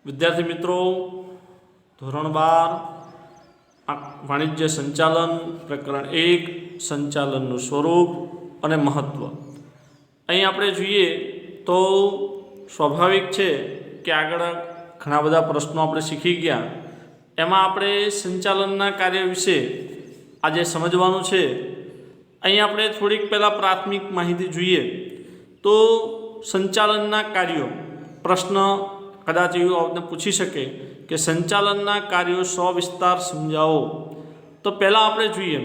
વિદ્યાર્થી મિત્રો, ધોરણ 12 વાણિજ્ય સંચાલન પ્રકરણ 1 સંચાલનનું સ્વરૂપ અને મહત્વ. અહીં આપણે જોઈએ તો સ્વાભાવિક છે કે આગળ ઘણા બધા પ્રશ્નો આપણે શીખી ગયા. એમાં આપણે સંચાલનના કાર્ય વિશે આજે સમજવાનું છે. અહીં આપણે થોડીક પહેલાં પ્રાથમિક માહિતી જોઈએ તો સંચાલનના કાર્યો પ્રશ્ન કદાચ એવું આપને પૂછી શકે કે સંચાલનના કાર્યો સવિસ્તાર સમજાવો. તો પહેલાં આપણે જોઈએ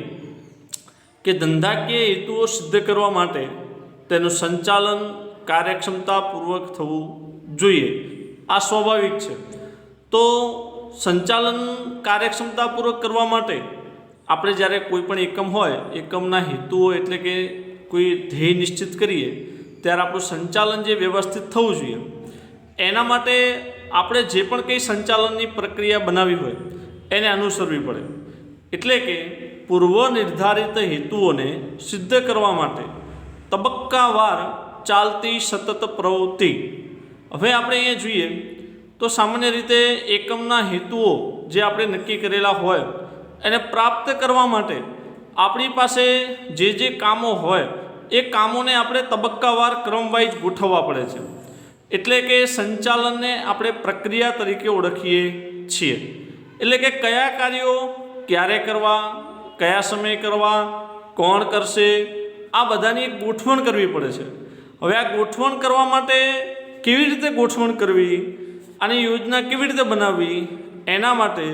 કે ધંધાકીય હેતુઓ સિદ્ધ કરવા માટે તેનું સંચાલન કાર્યક્ષમતાપૂર્વક થવું જોઈએ. આ સ્વાભાવિક છે. તો સંચાલન કાર્યક્ષમતાપૂર્વક કરવા માટે આપણે જ્યારે કોઈ પણ એકમ હોય, એકમના હેતુઓ એટલે કે કોઈ ધ્યેય નિશ્ચિત કરીએ ત્યારે આપણું સંચાલન જે વ્યવસ્થિત થવું જોઈએ. એના માટે આપણે જે પણ કંઈ સંચાલનની પ્રક્રિયા બનાવી હોય એને અનુસરવી પડે. એટલે કે પૂર્વ નિર્ધારિત હેતુઓને સિદ્ધ કરવા માટે તબક્કાવાર ચાલતી સતત પ્રવૃત્તિ. હવે આપણે અહીંયા જોઈએ તો સામાન્ય રીતે એકમના હેતુઓ જે આપણે નક્કી કરેલા હોય એને પ્રાપ્ત કરવા માટે આપણી પાસે જે કામો હોય એ કામોને આપણે તબક્કાવાર ક્રમવાઇઝ ગોઠવવા પડે છે. એટલે કે સંચાલનને આપણે પ્રક્રિયા તરીકે ઓળખીએ છીએ. એટલે કે કયા કાર્યો ક્યારે કરવા, કયા સમયે કરવા, કોણ કરશે, આ બધાની એક ગોઠવણ કરવી પડે છે. હવે આ ગોઠવણ કરવા માટે કેવી રીતે ગોઠવણ કરવી, આની યોજના કેવી રીતે બનાવવી, એના માટે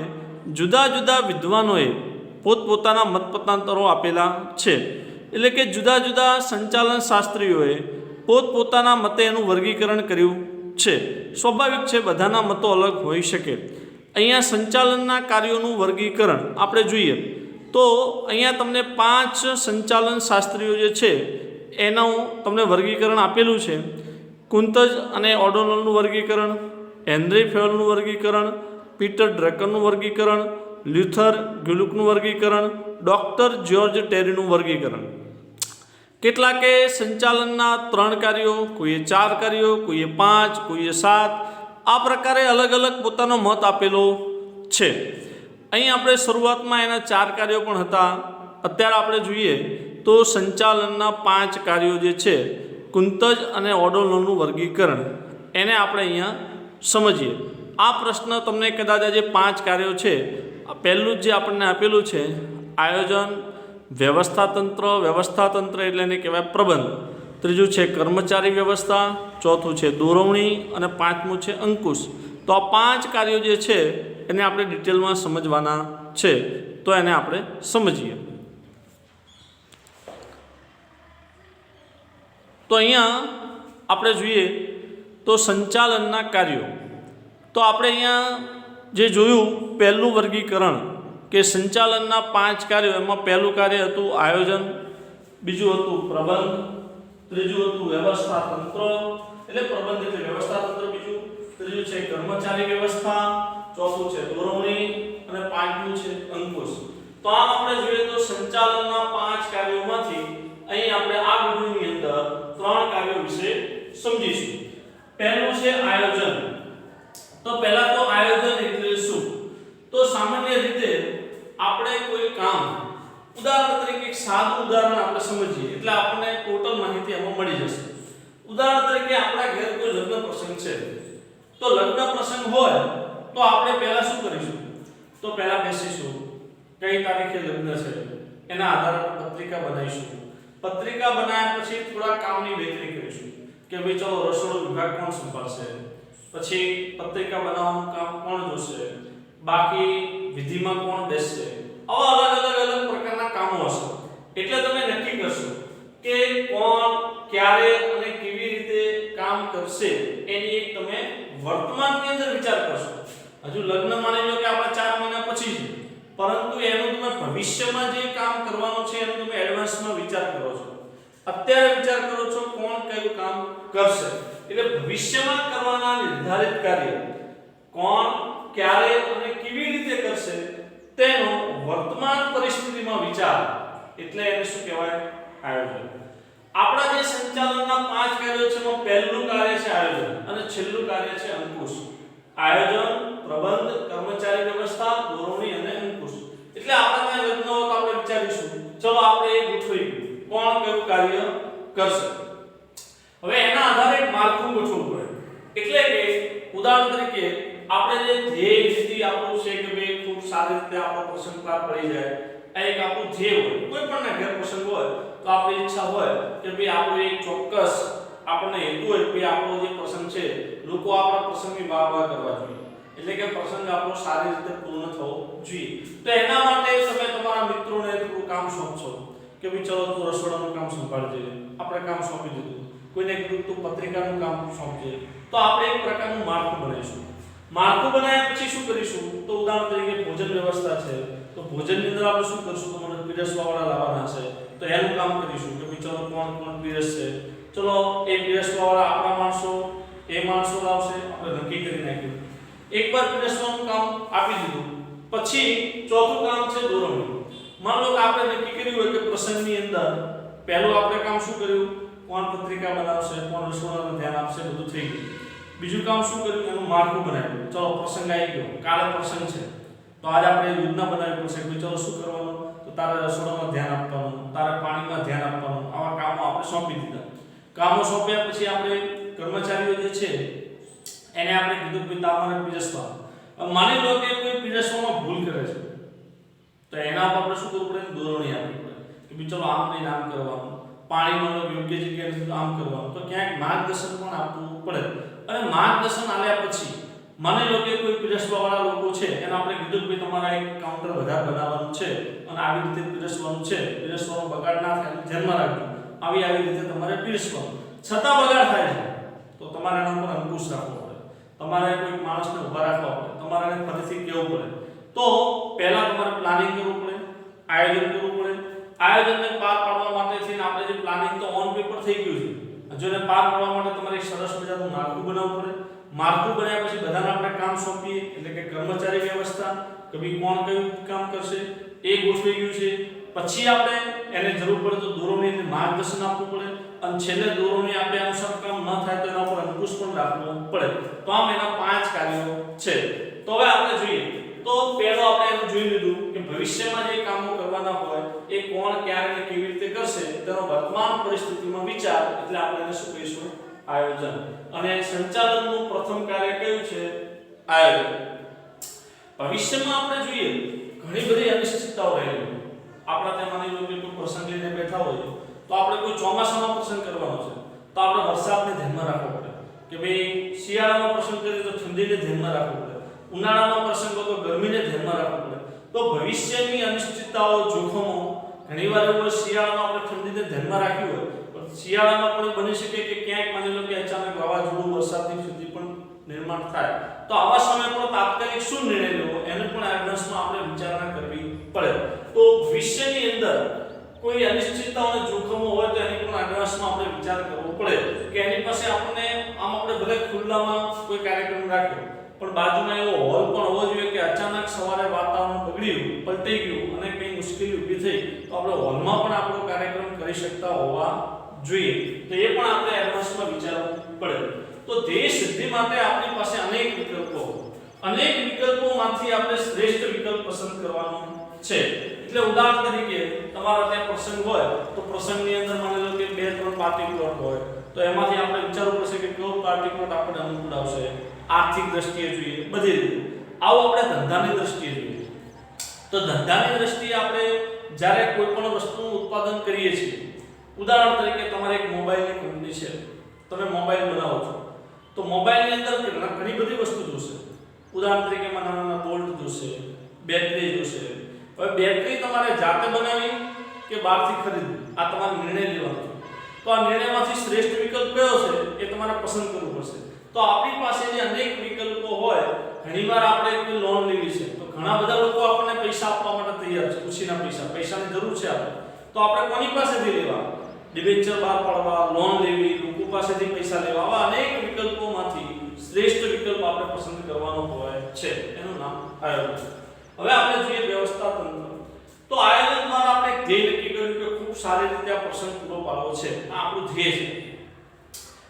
જુદા જુદા વિદ્વાનોએ પોતપોતાના મતમતાંતરો આપેલા છે. એટલે કે જુદા જુદા સંચાલન શાસ્ત્રીઓએ પોતપોતાના મતે એનું વર્ગીકરણ કર્યું છે. સ્વાભાવિક છે, બધાના મતો અલગ હોઈ શકે. અહીંયા સંચાલનના કાર્યોનું વર્ગીકરણ આપણે જોઈએ તો અહીંયા તમને 5 સંચાલન શાસ્ત્રીઓ જે છે એનું તમને વર્ગીકરણ આપેલું છે. કુંતજ અને ઓડોનલનું વર્ગીકરણ, હેનરી ફેવલનું વર્ગીકરણ, પીટર ડ્રકરનું વર્ગીકરણ, લ્યુથર ગ્યુલુકનું વર્ગીકરણ, ડૉક્ટર જ્યોર્જ ટેરીનું વર્ગીકરણ. કેટલાકે સંચાલનના 3 કાર્યો, કોઈએ 4 કાર્યો, કોઈએ 5, કોઈએ 7, આ પ્રકારે અલગ અલગ પોતાનો મત આપેલો છે. અહીં આપણે શરૂઆતમાં એના 4 કાર્યો પણ હતા. અત્યારે આપણે જોઈએ તો સંચાલનના 5 કાર્યો જે છે કુંતજ અને ઓડોનલનું વર્ગીકરણ એને આપણે અહીંયા સમજીએ. આ પ્રશ્ન તમને કદાચ આજે 5 કાર્યો છે. પહેલું જ જે આપણને આપેલું છે આયોજન, વ્યવસ્થાતંત્ર એટલે એને કહેવાય પ્રબંધ. ત્રીજું છે કર્મચારી વ્યવસ્થા, ચોથું છે દોરવણી અને 5મું છે અંકુશ. તો આ 5 કાર્યો જે છે એને આપણે ડિટેલમાં સમજવાના છે. તો એને આપણે સમજીએ. તો અહીંયા આપણે જોઈએ તો સંચાલનના કાર્યો. તો આપણે અહીંયા જે જોયું પહેલું વર્ગીકરણ કે સંચાલનના 5 કાર્યો, એમાં પહેલું કાર્ય હતું આયોજન, બીજું હતું પ્રબંધ, ત્રીજું હતું વ્યવસ્થાતંત્ર એટલે પ્રબંધ એટલે વ્યવસ્થાતંત્ર, બીજું ત્રીજું છે કર્મચારી વ્યવસ્થા, ચોથું છે દોરવણી અને 5મું છે અંકુશ. તો આમ આપણે જોઈએ તો સંચાલનના 5 કાર્યોમાંથી અહીં આપણે આ વિડિયોની અંદર 3 કાર્યો વિશે સમજીશું. પહેલું છે આયોજન. તો પહેલા તો આયોજન એટલે શું? તો સામાન્ય રીતે આપણે કોઈ કામ, ઉદાહરણ તરીકે એક સાદું ઉદાહરણ આપણે સમજીએ એટલે આપણને ટોટલ માહિતી એમાં મળી જશે. ઉદાહરણ તરીકે આપણા ઘરે કોઈ લગ્ન પ્રસંગ છે. તો લગ્ન પ્રસંગ હોય તો આપણે પહેલા શું કરીશું? તો પહેલા બેસીશું, કઈ તારીખે લગ્ન છે એના આધારે પત્રિકા બનાવીશું. પત્રિકા બનાવ્યા પછી થોડા કામની વહેંચણી કરીશું કે ભાઈ ચલો રસોડો વિભાગ કોણ સંભાળશે, પછી પત્રિકા બનાવવાનું કામ કોણ જોશે, બાકી વિધિમાં કોણ બેસશે. આવા અલગ પ્રકારના કામો હશે. એટલે તમે નક્કી કરશો કે કોણ, ક્યારે અને કેવી રીતે કામ કરશે એની એક તમે વર્તમાનની અંદર વિચાર કરશો. હજુ લગ્ન માની લો કે આપણે 4 મહિના પછી છે, પરંતુ એનું તમે ભવિષ્યમાં જે કામ કરવાનું છે એનું તમે એડવાન્સમાં વિચાર કરો છો. અત્યારે વિચાર કરો છો કોણ કયું કામ કરશે. એટલે ભવિષ્યમાં કરવાના નિર્ધારિત કાર્ય કોણ, ક્યારે અને કેવી રીતે કરશે તેનો વર્તમાન પરિસ્થિતિમાં વિચાર, એટલે એને શું કહેવાય? આયોજન. આપણા જે સંચાલનના 5 કાર્યો છે એમાં પહેલું કાર્ય છે આયોજન અને છેલ્લું કાર્ય છે અંકુશ. આયોજન, પ્રબંધ, કર્મચારી વ્યવસ્થા, દોરવણી અને અંકુશ. એટલે આપણે ત્યાં યોજનાઓ તો આપણે વિચારીશું. ચલો આપણે એ ગોઠવી કોણ કયું કાર્ય કરશે. હવે એના આધારે એક માળખું ગોઠવવું પડે. એટલે કે ઉદાહરણ તરીકે આપણે જે ધ્યેય નીતિ આપણું છે કે ભાઈ ખૂબ સારી રીતે આપણો પ્રસંગ પાર પડી જાય, આ એક આપણું ધ્યેય હોય. કોઈ પણ ના ઘેર પ્રસંગ હોય તો આપણી ઈચ્છા હોય કે ભાઈ આપણું એક ચોક્કસ આપણને હેતુ હોય કે આપણો જે પ્રસંગ છે લોકો આપણા પ્રસંગની વાહ કરવા જોઈએ. એટલે કે પ્રસંગ આપણો સારી રીતે પૂર્ણ થવો જોઈએ. તો એના માટે તમે તમારા મિત્રોને થોડું કામ સોંપશો કે ભાઈ ચલો તું રસોડાનું કામ સંભાળજે. આપણે કામ સોંપી દીધું. કોઈને કીધું તું પત્રિકાનું કામ સોંપજે. તો આપણે એક પ્રકારનું માળખું બનાવીશું. માળખું બનાવ્યા પછી શું કરીશું? તો ઉદાહરણ તરીકે ભોજન વ્યવસ્થા છે, તો ભોજનની અંદર આપણે શું કરશું? તો મને પીરસવાવાળા લાવવાના છે, તો એનું કામ કરીશું કે ભાઈ ચલો કોણ પીરસશે. ચલો એ પીરસવાવાળા આપણા માણસો એ માણસો લાવશે, આપણે નક્કી કરી નાખ્યું. એકવાર પીરસવાનું કામ આપી દીધું પછી ચોથું કામ છે દોરવણી. માન લો કે આપણે નક્કી કર્યું હોય કે પ્રસંગની અંદર પહેલું આપણે કામ શું કર્યું? કોણ પત્રિકા બનાવશે, કોણ રસોડાનું ધ્યાન આપશે, બધું થઈ ગયું. બીજું કામ શું કર્યું? એનું માળખું બનાવ્યું. ચલો પ્રસંગ આવી ગયો, કાલે પ્રસંગ છે, તો આજે આપણે યોજના બનાવવી પડશે કે ચલો શું કરવાનું? તો તારે રસોડામાં ધ્યાન આપવાનું, તારે પાણીમાં ધ્યાન આપવાનું. આવા કામો આપણે સોંપી દીધા. કામો સોંપ્યા પછી આપણે કર્મચારીઓ જે છે એને આપણે કીધું કે તમારે પીરસવાનું. માની લો કે કોઈ પીરસવામાં ભૂલ કરે છે, તો એના પર આપણે શું કરવું પડે? દોરવણી આપવી પડે કે ભાઈ ચલો આમ નહીં આમ કરવાનું, પાણીમાં યોગ્ય જગ્યાએ આમ કરવાનું. તો ક્યાંક માર્ગદર્શન પણ આપવું પડે. અને માર્ગદર્શન આપ્યા પછી માની લો કે કોઈ પીરસવાવાળા લોકો છે એને આપણે કીધું કે તમારા એક કાઉન્ટર વધારે બનાવવાનું છે અને આવી રીતે પીરસવાનું છે, પીરસવાનો બગાડ ના થાય ધ્યાનમાં રાખજો. આવી રીતે તમારે પીરસવાનું. છતાં બગાડ થાય છે તો તમારે એના પર અંકુશ રાખવો પડે. તમારે કોઈ માણસને ઊભા રાખવા પડે. તમારે એને ફરીથી કહેવું પડે. તો પહેલા તમારે પ્લાનિંગ કરવું પડે, આયોજન કરવું પડે. આયોજનને પાર પાડવા માટે છે ને આપણે જે પ્લાનિંગ તો ઓન પેપર થઈ ગયું છે. જો એને પાર પાડવા માટે તમારે એક સરસ મજાનું માળખું બનાવવું પડે. માળખું બનાવ્યા પછી બધાને આપણે કામ સોંપીએ. એટલે કે કર્મચારી વ્યવસ્થા કે ભાઈ કોણ કયું કામ કરશે એ ગોઠવાઈ ગયું છે. પછી આપણે એને જરૂર પડે તો દોરવણીને માર્ગદર્શન આપવું પડે. અને છેલ્લે દોરવણી આપ્યા અનુસાર કામ ન થાય તો એના પર અંકુશ પણ રાખવું પડે. તો આમ એના 5 કાર્યો છે. તો હવે આપણે જોઈએ તો પહેલો આપણે એનું જોઈ લીધું કે ભવિષ્યમાં જે કામો કરવાના હોય એ કોણ ક્યારે અને કેવી રીતે કરશે તેનો વર્તમાન પરિસ્થિતિમાં વિચાર. એટલે આપણે એને શું કહીશું? આયોજન. અને સંચાલનનું પ્રથમ કાર્ય કયું છે? આયોજન. ભવિષ્યમાં આપણે જોઈએ ઘણી બધી અનિશ્ચિતતાઓ રહેલી હોય. આપણા ત્યાં માની લો કે કોઈ પ્રસંગ લઈને બેઠા હોય તો આપણે કોઈ ચોમાસામાં પ્રસંગ કરવાનો છે તો આપણે વરસાદને ધ્યાનમાં રાખવો પડે કે ભાઈ શિયાળામાં પ્રસંગ કરીએ તો ઠંડીને ધ્યાનમાં રાખવું પડે, ઉનાળામાં પ્રસંગ હોય તો ગરમીને ધ્યાનમાં રાખવું પડે. તો ભવિષ્યની અનિશ્ચિતતાઓ, જોખમો ઘણીવાર એવું શિયાળામાં આપણે ઠંડીને ધ્યાનમાં રાખ્યું હોય પણ શિયાળામાં પણ બની શકે કે ક્યાંક માની લો કે અચાનક વાવાઝોડું, વરસાદની સ્થિતિ પણ નિર્માણ થાય. તો આવા સમય પર તાત્કાલિક શું નિર્ણય લેવો એને પણ એડવાન્સમાં આપણે વિચારણા કરવી પડે. તો ભવિષ્યની અંદર કોઈ અનિશ્ચિતતાઓ અને જોખમો હોય તો એની પણ એડવાન્સમાં આપણે વિચાર કરવો પડે કે એની પાસે આપણને આમ આપણે ભલે ખુલ્લામાં કોઈ કાર્યક્રમ રાખ્યો પણ બાજુમાં એવો હોલ પણ હોવો જોઈએ કે અચાનક સવારે વાતાવરણ બગડ્યું, પલટી ગયું અને કંઈ મુશ્કેલી ઊભી થઈ તો આપણે હોલમાં પણ આપણો કાર્યક્રમ કરી શકતા હોવા જોઈએ. તો એ પણ આપણે એડવાન્સમાં વિચારવું પડે. તો ધ્યેય સિદ્ધિ માટે આપણી પાસે અનેક વિકલ્પોમાંથી આપણે શ્રેષ્ઠ વિકલ્પ પસંદ કરવાનો છે. એટલે ઉદાહરણ તરીકે તમારા ત્યાં પ્રસંગ હોય તો પ્રસંગની અંદર માની લો કે 2-3 પાર્ટી પ્લોટ હોય તો એમાંથી આપણે વિચારવું પડશે કે કયો પાર્ટી પ્લોટ આપણને અનુકૂળ આવશે. આર્થિક દ્રષ્ટિએ જોઈએ, બધી રીતે. આવો આપણે ધંધાની દ્રષ્ટિએ જોઈએ તો ધંધાની દ્રષ્ટિએ આપણે જ્યારે કોઈ પણ વસ્તુનું ઉત્પાદન કરીએ છીએ, ઉદાહરણ તરીકે તમારે એક મોબાઈલની કંપની છે, તમે મોબાઈલ બનાવો છો તો મોબાઈલની અંદર ઘણી બધી વસ્તુ જોશે. ઉદાહરણ તરીકે નાના બોલ્ટ જોશે, બેટરી જોશે. હવે બેટરી તમારે જાતે બનાવી કે બહારથી ખરીદવી આ તમારે નિર્ણય લેવાનો છે. તો આ નિર્ણયમાંથી શ્રેષ્ઠ વિકલ્પ કયો છે એ તમારે પસંદ કરવું પડશે. તો આપણી પાસે જે અનેક વિકલ્પો હોય, ઘણીવાર આપણે કોઈ લોન લેવી છે તો ઘણા બધા લોકો આપણને પૈસા આપવા માટે તૈયાર છે, ખુશીના પૈસાની જરૂર છે આપણે. તો આપણે કોની પાસેથી લેવા? ડિબેન્ચર બહાર પાડવા, લોન લેવી, લોકો પાસેથી પૈસા લેવા, આવા અનેક વિકલ્પોમાંથી શ્રેષ્ઠ વિકલ્પ આપણે પસંદ કરવાનો હોય છે. એનું નામ આયોજન. હવે આપણે જોઈએ વ્યવસ્થા તંત્ર. તો આયોજન દ્વારા આપણે ધ્યેય નક્કી કર્યું કે ખૂબ સારી રીતે આ પ્રસંગ પૂરો પાડવો છે. આ આપણું ધ્યેય છે.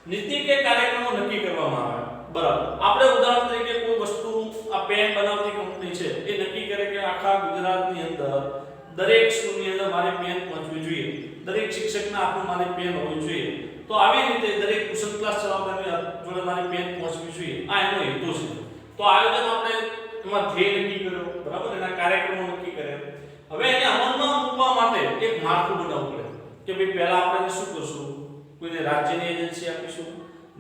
નીતિ કે કાર્યક્રમો નક્કી કરવામાં આવે. બરાબર. આપણે ઉદાહરણ તરીકે કોઈ વસ્તુ આ પેન બનાવતી કંપની છે એ નક્કી કરે કે આખા ગુજરાતની અંદર દરેક સ્કૂલની અંદર મારી પેન પહોંચવી જોઈએ, દરેક શિક્ષકના હાથમાં મારી પેન હોવી જોઈએ. તો આવી રીતે દરેક ટ્યુશન ક્લાસ ચલાવતાની જોડે મારી પેન પહોંચવી જોઈએ. આ એનો હેતુ છે. તો આયોજન આપણે એમાં ધ્યેય નક્કી કર્યો, બરાબર, એના કાર્યક્રમો નક્કી કર્યા. હવે એને અમલમાં મૂકવા માટે એક માળખું બનાવવું પડે કે ભાઈ પહેલા આપણે શું કરશું, કોઈને રાજ્યની એજન્સી આપીશું,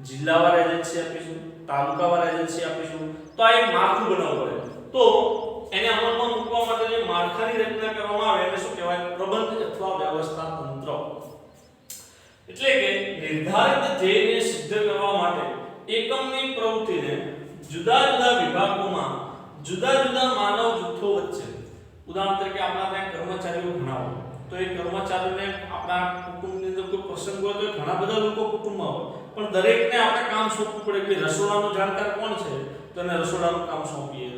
જિલ્લાવાર એજન્સી આપીશું, તાલુકાવાર એજન્સી આપીશું. તો આ એક માળખું બનાવવું પડે. તો એને અમલમાં મૂકવા માટે જે માળખાની રચના કરવામાં આવે એને શું કહેવાય? પ્રબંધ અથવા વ્યવસ્થા તંત્ર. એટલે કે નિર્ધારિત ધ્યેયને સિદ્ધ કરવા માટે એકમની પ્રવૃત્તિને જુદા જુદા વિભાગોમાં જુદા જુદા માનવ જૂથો વચ્ચે, ઉદાહરણ તરીકે આપણા ત્યાં કર્મચારીઓ ઘણા હોય, તો એ કર્મચારીઓને આપણા કુટુંબની અંદર કોઈ પ્રસંગ હોય તો ઘણા બધા લોકો કુટુંબમાં હોય, પણ દરેકને આપણે કામ સોંપવું પડે કે રસોડાનું જાણકાર કોણ છે તો એને રસોડાનું કામ સોંપીએ.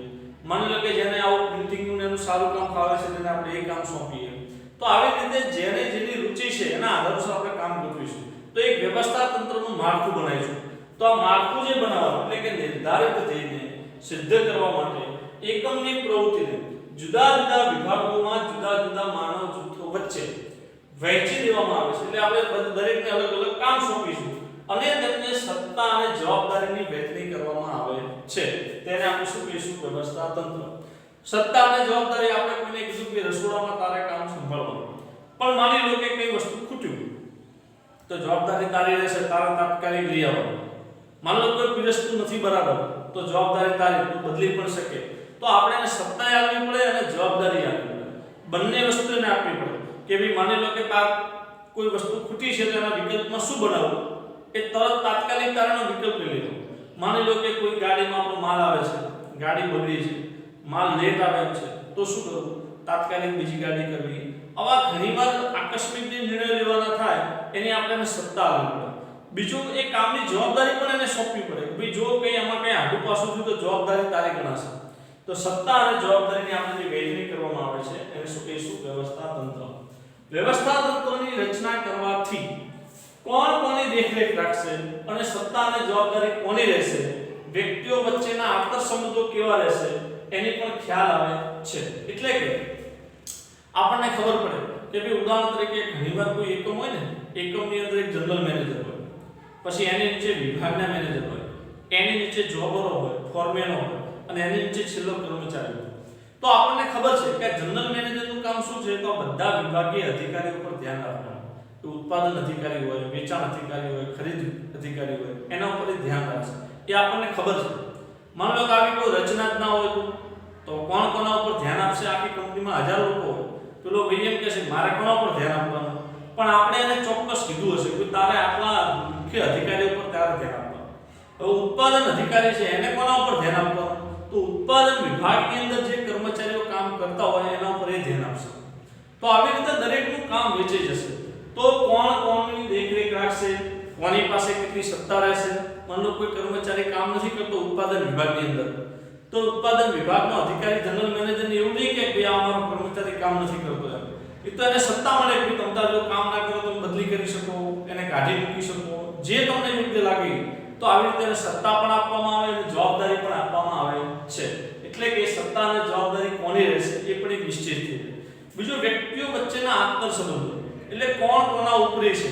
માની લો કે જેને આવું પ્રિન્ટિંગનું એનું સારું કામ ફાવે છે તેને આપણે એ કામ સોંપીએ. તો આવી રીતે જેને જેની રુચિ છે એના આધારે આપણે કામ ગોઠવીશું. તો એક વ્યવસ્થા તંત્રનું માળખું બનાવીશું. તો આ માળખું જે બનાવવાનું એટલે કે નિર્ધારિત ધ્યેયને સિદ્ધ કરવા માટે એકમની પ્રવૃત્તિને જુદા જુદા વિભાગોમાં જુદા જુદા માનવ જૂથો વચ્ચે વહેંચી દેવામાં આવે છે. એટલે આપણે દરેકને અલગ અલગ કામ સોંપીશું અને તેમને સત્તા અને જવાબદારીની વહેંચણી કરવામાં આવે છે. તેને આપણે શું કહીશું? વ્યવસ્થા તંત્ર. સત્તા અને જવાબદારી આપણે કોઈને કીધું કે રસોડામાં તારે કામ સંભાળવાનું, પણ માની લો કે કઈ વસ્તુ ખૂટ્યું તો જવાબદારી તારી રહેશે, તારે તાત્કાલિક લઈ આવવાનું. માની લો કોઈ પીરસતું નથી બરાબર તો જવાબદારી તારી, તું બદલી પણ શકે. તો આપણે એને સત્તા આપવી પડે અને જવાબદારી આપવી પડે. બંને વસ્તુને આપવી પડે કે ભાઈ માની લો કે કોઈ વસ્તુ ખૂટી છે તો એના વિકલ્પમાં શું બનાવવું એ તરત તાત્કાલિક તારનો વિકલ્પ લઈ લેવો. માની લો કે કોઈ ગાડીમાં આપણો માલ આવે છે, ગાડી બગડી છે, માલ લેટ આવે છે, તો શું કરવું? તાત્કાલિક બીજી ગાડી કરવી. આવા ઘણીવાર આકસ્મિક જે નિર્ણય લેવાના થાય એની આપણે સત્તા આપવી પડે. બીજું એ કામની જવાબદારી પણ એને સોંપવી પડે કે ભાઈ જો કંઈ આમાં કંઈ આડું પાછું થયું તો જવાબદારી તારી ગણાશે. તો સત્તા અને જવાબદારીની આપણે જે વહેંચણી કરવામાં આવે છે એને શું કહીશું? વ્યવસ્થા તંત્ર. વ્યવસ્થા તંત્રની રચના કરવાથી કોણ કોની દેખરેખ રાખશે અને સત્તા અને જવાબદારી કોની રહેશે, વ્યક્તિઓ વચ્ચેના આંતરસંબંધો કેવા રહેશે એની પણ ખ્યાલ આવે છે. એટલે કે આપણને ખબર પડે કે ભાઈ ઉદાહરણ તરીકે ઘણીવાર કોઈ એકમ હોય ને, એકમની અંદર એક જનરલ મેનેજર હોય, પછી એની નીચે વિભાગના મેનેજર હોય, એની નીચે જોબરો હોય, ફોરમેનો હોય અને એની નીચે છેલ્લો કર્મચારી હોય. તો આપણને ખબર છે કે જનરલ મેનેજરનું કામ શું છે? તો બધા વિભાગીય અધિકારીઓ પર ધ્યાન રાખવાનું. ઉત્પાદન અધિકારી હોય, વેચાણ અધિકારી હોય, ખરીદ અધિકારી હોય, એના ઉપર ધ્યાન રાખશે. એ આપણને ખબર છે. માની લો કે આવી કોઈ રચના જ ના હોય તો કોણ કોના ઉપર ધ્યાન આપશે? આખી કંપનીમાં 1000 લોકો હોય, પેલો ભાઈ એમ કહે છે મારે કોના ઉપર ધ્યાન આપવાનું, પણ આપણે એને ચોક્કસ કીધું હશે કે તારે આટલા મુખ્ય અધિકારીઓ પર તારે ધ્યાન આપવાનું. હવે ઉત્પાદન અધિકારી છે એને કોના ઉપર ધ્યાન આપવાનું? તો ઉત્પાદન વિભાગની અંદર જે કર્મચારીઓ કામ કરતા હોય એના ઉપર એ ધ્યાન આપશે. તો આવી રીતે દરેકનું કામ વેચાઈ જશે. તો કોણ કોની દેખરેખ રાખશે, કોની પાસે કેટલી સત્તા રહેશે? માનો કોઈ કર્મચારી કામ નથી કરતો ઉત્પાદન વિભાગની અંદર, તો ઉત્પાદન વિભાગનો અધિકારી જનરલ મેનેજરને એવું નહીં કે ભાઈ આ અમારો કર્મચારી કામ નથી કરતો એમ. એ તો એને સત્તા મળે કે તમે જો કામ ના કરો તમે બદલી કરી શકો, એને કાઢી મૂકી શકો, જે તમને યોગ્ય લાગે. તો આવી રીતે એને સત્તા પણ આપવામાં આવે અને જવાબદારી પણ આપવામાં આવે છે. એટલે કે સત્તા અને જવાબદારી કોની રહેશે એ પણ એક નિશ્ચિત છે. બીજું વ્યક્તિઓ વચ્ચેના આંતરસંબંધો, એટલે કોણ કોના ઉપરે છે,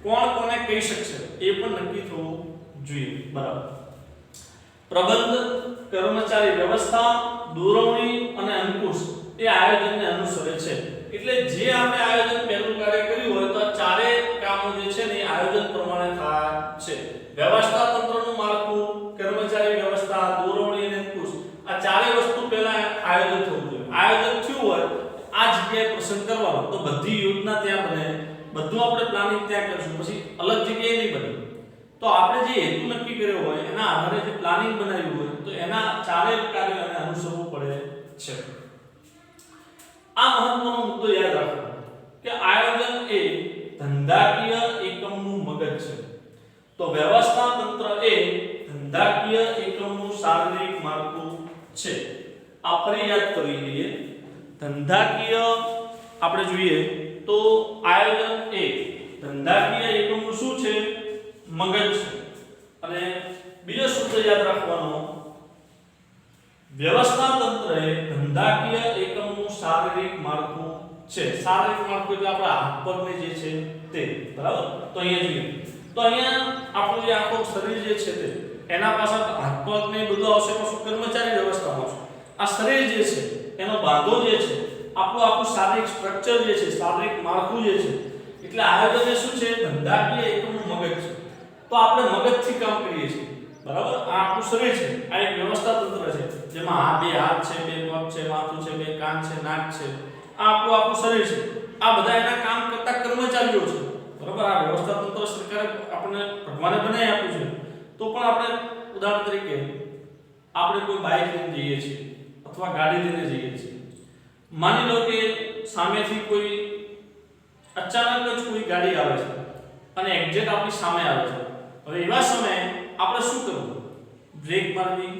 કોણ કોને કહી શકશે એ પણ નક્કી થવું જોઈએ. બરાબર. પ્રબંધ, કર્મચારી વ્યવસ્થા, દોરવણી અને અંકુશ એ આયોજનને અનુસરે છે. એટલે જે આપણે આયોજન પહેલું કાર્ય કર્યું હોય તો આ ચારે કામો જે છે ને એ આયોજન પ્રમાણે થાય છે. વ્યવસ્થા તંત્રનું માળખું, કર્મચારી વ્યવસ્થા, દોરવણી અને અંકુશ, આ ચારે વસ્તુ પહેલા આયોજન થવું જોઈએ. આયોજન થયું હોય આ જગ્યાએ પ્રસંગ કરવાનો તો બધી યોજના ત્યાં બને, બધું આપણે પ્લાનિંગ ત્યાં કરશું, પછી અલગ જગ્યાએ નહીં બને. તો આપણે જે હેતુ નક્કી કર્યો હોય એના આધારે જે પ્લાનિંગ બનાવ્યું હોય તો એના ચારેય કાર્યોને અનુસરવું પડે છે. આ મહત્વનો મુદ્દો યાદ રાખો કે આયોજન એ ધંધાકીય એકમનું મગજ છે. તો વ્યવસ્થા તંત્ર એ ધંધાકીય એકમનું શારીરિક માળખું છે. આ ફરી યાદ કરી લઈએ. ધંધાકીય આપણે જોઈએ તો આયોજન એ ધંધાકીય એકમનું શું છે? મગજ છે. અને બીજો સૂત્ર યાદ રાખવાનો, વ્યવસ્થા તંત્ર એ ધંધાકીય એકમનું શારીરિક માળખું છે. શારીરિક માળખું એટલે આપણા હાથ પગને જે છે તે, બરાબર. તો અહીંયા જોઈએ તો અહીંયા આપણું જે આખું શરીર જે છે તે એના પાછળ હાથ પગને બધું આવશે, પાછું કર્મચારી વ્યવસ્થામાં આવશે. આ શરીર જે છે એનો બાંધો જે છે, આપણું આખું શારીરિક સ્ટ્રક્ચર જે છે, શારીરિક માળખું જે છે, એટલે આયોજન એ શું છે? ધંધાકીય એકમનું મગજ છે. તો આપણે મગજથી કામ કરીએ છીએ, બરાબર. આ આપણું શરીર છે, આ એક વ્યવસ્થા તંત્ર છે જેમાં આ બે હાથ છે, બે પગ છે, માથું છે, બે કાન છે, નાક છે. આ આપણું આખું શરીર છે. આ બધા એના કામ કરતા કર્મચારીઓ છે, બરાબર. આ વ્યવસ્થા તંત્ર સરકારે આપણને ભગવાને બનાવી આપ્યું છે. તો પણ આપણે ઉદાહરણ તરીકે આપણે કોઈ બાઇક લઈને જઈએ છીએ અથવા ગાડી લઈને જઈએ છીએ. માની લો કે સામેથી કોઈ અચાનક જ કોઈ ગાડી આવે છે અને એક્ઝેક્ટ આપણી સામે આવે છે. હવે એવા સમયે આપણે શું કરવું? બ્રેક મારવી,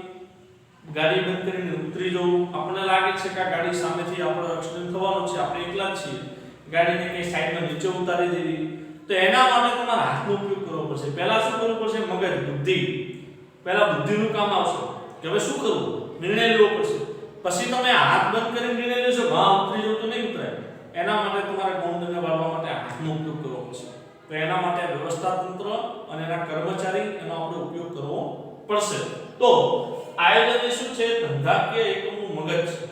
ગાડી બંધ કરીને ઉતરી જવું. આપણને લાગે છે કે આ ગાડી સામેથી આપણો એક્સિડન્ટ થવાનો છે, આપણે એકલા જ છીએ, ગાડીને કઈ સાઈડમાં નીચે ઉતારી દેવી. તો એના માટે તમારે હાથનો ઉપયોગ કરવો પડશે. પહેલા શું કરવું પડશે? મગજ, બુદ્ધિ. પહેલા બુદ્ધિનું કામ આવશે કે હવે શું કરવું, નિર્ણય લેવો પડશે. પછી તમે હાથ બંધ કરીને નિર્ણય લેશો હા ઉતરી જવું, તો નહીં ઉતરાય. એના માટે તમારે ગૌણને વાળવા માટે હાથનો ઉપયોગ કરવો પડશે. તો એના માટે વ્યવસ્થા તંત્ર અને એના કર્મચારી એનો આપણે ઉપયોગ કરવો પડશે. તો આયોજન એ શું છે? ધંધાકીય એકમનું મગજ છે.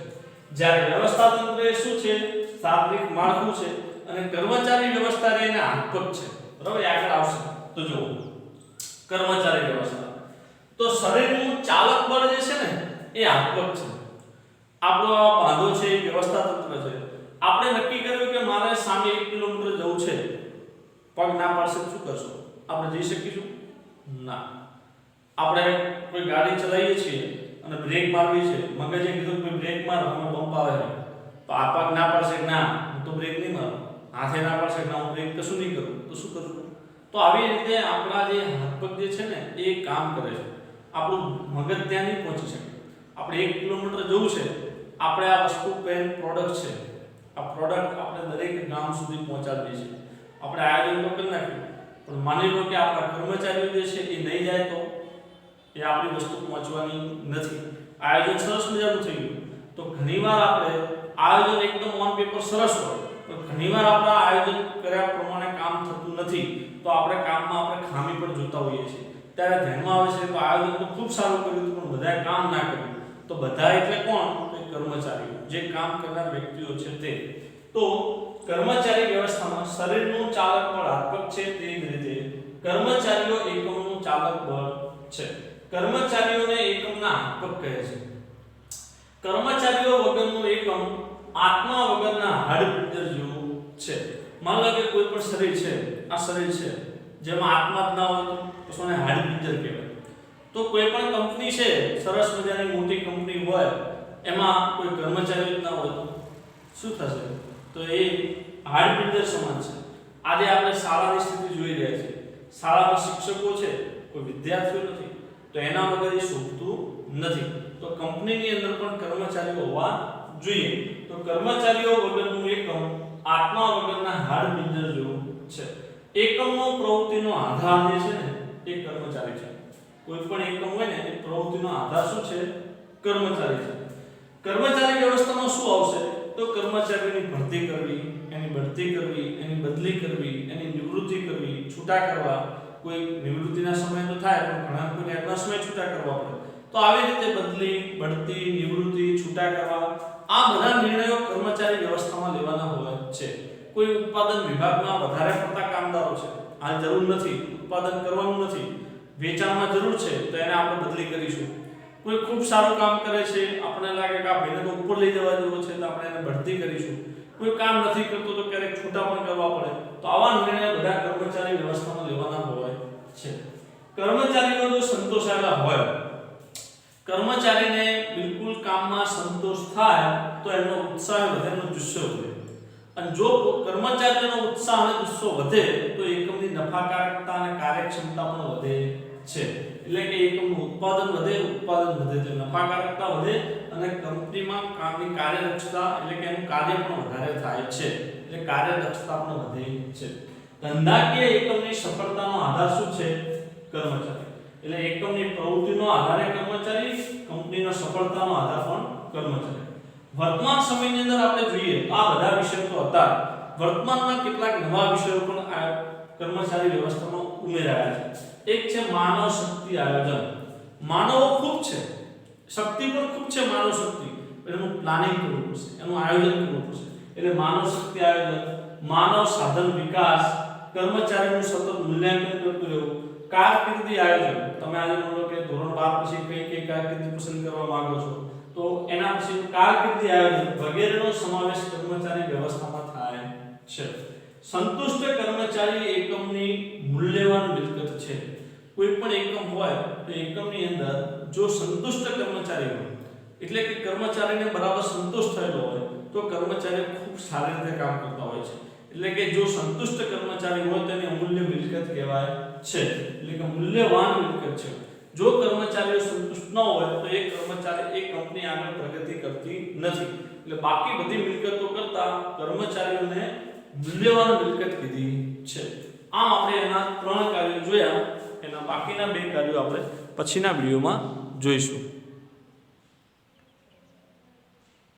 જ્યારે વ્યવસ્થા તંત્ર એ શું છે? શારીરિક માળખું છે. અને કર્મચારી વ્યવસ્થા એને હાથ પગ છે, બરાબર. આગળ આવશે તો જો કર્મચારી વ્યવસ્થા, તો શરીરનું ચાલક બળ જે છે ને એ હાથ પગ છે. આપણો આ બાંધો છે એ વ્યવસ્થા તંત્ર છે. આપણે નક્કી કર્યું કે મારે સામે 1 કિલોમીટર જવું છે, પગ ના પાડશે શું કરશો? આપણે જઈ શકીશું? ના. આપણે કોઈ ગાડી ચલાવીએ છીએ અને બ્રેક મારવી છે, મગજે કીધું કોઈ બ્રેક માર, હમણાં બમ્પ આવે છે, તો આ પગ ના પાડશે કે ના હું તો બ્રેક નહીં મારું, હાથે ના પાડશે કે ના હું બ્રેક કશું નહીં કરું, તો શું કરશું? તો આવી રીતે આપણા જે હાથ પગ જે છે ને એ કામ કરે છે. આપણું મગજ ત્યાં નહીં પહોંચી શકે. આપણે 1 કિલોમીટર જવું છે, આપણે આ વસ્તુ પેન પ્રોડક્ટ છે, આ પ્રોડક્ટ આપણે દરેક ગામ સુધી પહોંચાડવી છે. આપણે આયોજન તો કરી નાખ્યું, પણ માની લો કે આપણા કર્મચારીઓ જે છે એ નહીં જાય તો એ આપણી વસ્તુ પહોંચવાની નથી. આયોજન સરસ મજાનું થઈ ગયું. તો ઘણીવાર આપણે આયોજન એકદમ ઓન પેપર સરસ હોય, પણ ઘણીવાર આપણા આયોજન કર્યા પ્રમાણે કામ થતું નથી. તો આપણે કામમાં આપણે ખામી પણ જોતા હોઈએ છીએ. ત્યારે ધ્યાનમાં આવે છે તો આયોજન તો ખૂબ સારું કર્યું પણ બધાએ કામ ના કર્યું. તો બધા એટલે કોણ? તો કર્મચારીઓ, જે કામ કરનાર વ્યક્તિઓ છે તે. તો કર્મચારી વ્યવસ્થામાં શરીરનું ચાલક બળ હાથ પગ છે, તે જ રીતે કર્મચારીઓ એકમનું ચાલક બળ છે. કર્મચારીઓને એકમના હાથ પગ કહે છે. કર્મચારીઓ વગરનું એકમ આત્મા વગરના હાડપિંજર જેવું છે. માન લો કે કોઈ પણ શરીર છે, આ શરીર છે જેમાં આત્મા જ ના હોય તો એને હાડપિંજર કહેવાય. તો કોઈ પણ કંપની છે, સરસ મજાની મોટી કંપની હોય, એમાં કોઈ કર્મચારીઓ જ ના હોય તો શું થશે? તો એ હાડપિંજર સમાન છે. આજે આપણે શાળાની સ્થિતિ જોઈ રહ્યા છીએ. શાળામાં શિક્ષકો છે, કોઈ વિદ્યાર્થીઓ નથી, તો એના વગર એ શોભતું નથી. તો કંપનીની અંદર પણ કર્મચારીઓ હોવા જોઈએ. તો કર્મચારીઓ વગરનું એકમ આત્મા વગરના હાડપિંજર જેવું છે. એકમનો પ્રવૃત્તિનો આધાર જે છે ને એ કર્મચારી છે. કોઈ પણ એકમ હોય ને એ પ્રવૃત્તિનો આધાર શું છે? કર્મચારી છે. કર્મચારી વ્યવસ્થામાં શું આવશે? તો કર્મચારીની ભરતી કરવી, એની બઢતી કરવી, એની બદલી કરવી, એની નિવૃત્તિ કરવી, છૂટા કરવા. કોઈ નિવૃત્તિના સમય તો થાય પણ ઘણા કોઈને એડવાન્સમાં છૂટા કરવા પડે. તો આવી રીતે બદલી, બઢતી, નિવૃત્તિ, છૂટા કરવા, આ બધા નિર્ણયો કર્મચારી વ્યવસ્થામાં લેવાના હોય છે. કોઈ ઉત્પાદન વિભાગમાં વધારે પડતા કામદારો છે, હાલ જરૂર નથી, ઉત્પાદન કરવાનું નથી, વેચાણમાં જરૂર છે, તો એને આપણે બદલી કરીશું. કોઈ ખૂબ સારું કામ કરે છે, આપણે લાગે કે આ ભાઈને તો ઉપર લઈ જવા જેવો છે, તો આપણે એને બઢતી કરીશું. કોઈ કામ નથી કરતો તો ક્યારેક છૂટા પણ કરવા પડે. તો આવા નિર્ણયો બધા કર્મચારી વ્યવસ્થામાં લેવાના હોય છે. કર્મચારીઓ જો સંતોષાયેલા હોય, કર્મચારીને બિલકુલ કામમાં સંતોષ થાય તો એનો ઉત્સાહ વધે, એનો જુસ્સો વધે. અને જો કર્મચારીનો ઉત્સાહ અને જુસ્સો વધે તો એકમની નફાકારકતા અને કાર્યક્ષમતા પણ વધે છે. એટલે કે એકમનું ઉત્પાદન વધે તો નફાકારકતા વધે અને કંપનીમાં કામની કાર્યદક્ષતા એટલે કે એનું કાર્ય પણ વધારે થાય છે. એટલે કાર્યદક્ષતા પણ વધે છે. ધંધાકીય એકમની સફળતાનો આધાર શું છે? કર્મચારી. એટલે એકમની પ્રવૃત્તિનો આધારે કર્મચારી, કંપનીનો સફળતાનો આધાર પણ કર્મચારી. વર્તમાન સમયની અંદર આપણે જોઈએ તો આ બધા વિષયો તો હતા, વર્તમાનમાં કેટલાક નવા વિષયો પણ આ કર્મચારી વ્યવસ્થામાં ઉમેરાયા છે. એક છે માનવ શક્તિ આયોજન. માનવો ખૂબ છે, શક્તિ પણ ખૂબ છે માનવ શક્તિ, એનું પ્લાનિંગ કરવું પડશે, એનું આયોજન કરવું પડશે. એટલે માનવ શક્તિ આયોજન, માનવ સાધન વિકાસ, કર્મચારીનું સતત મૂલ્યાંકન કરતું રહેવું, કારકિર્દી આયોજન. તમે આજે માનો કે ધોરણ 12 પછી કઈ કારકિર્દી પસંદ કરવા માંગો છો તો એના પછી કારકિર્દી આયોજન વગેરેનો સમાવેશ કર્મચારી વ્યવસ્થામાં થાય છે. સંતુષ્ટ કર્મચારી એકમની મૂલ્યવાન મિલકત છે. કોઈ પણ એકમ હોય તો એકમની અંદર જો સંતુષ્ટ કર્મચારી હોય, એટલે કે કર્મચારીને બરાબર સંતોષ થયેલો હોય તો કર્મચારી ખૂબ સારી રીતે કામ કરતા હોય છે. એટલે કે જો સંતુષ્ટ કર્મચારી હોય તેને અમૂલ્ય મિલકત કહેવાય છે, એટલે કે મૂલ્યવાન મિલકત છે. જો કર્મચારીઓ સંતુષ્ટ ન હોય તો એ કર્મચારી એ કંપની આગળ પ્રગતિ કરતી નથી. એટલે બાકી બધી મિલકતો કરતા કર્મચારીઓને મૂલ્યવાન મિલકત કીધી છે. આમ આપણે એના 3 કાર્યો જોયા, એના બાકીના 2 કાર્યો આપણે પછીના વિડીયોમાં જોઈશું.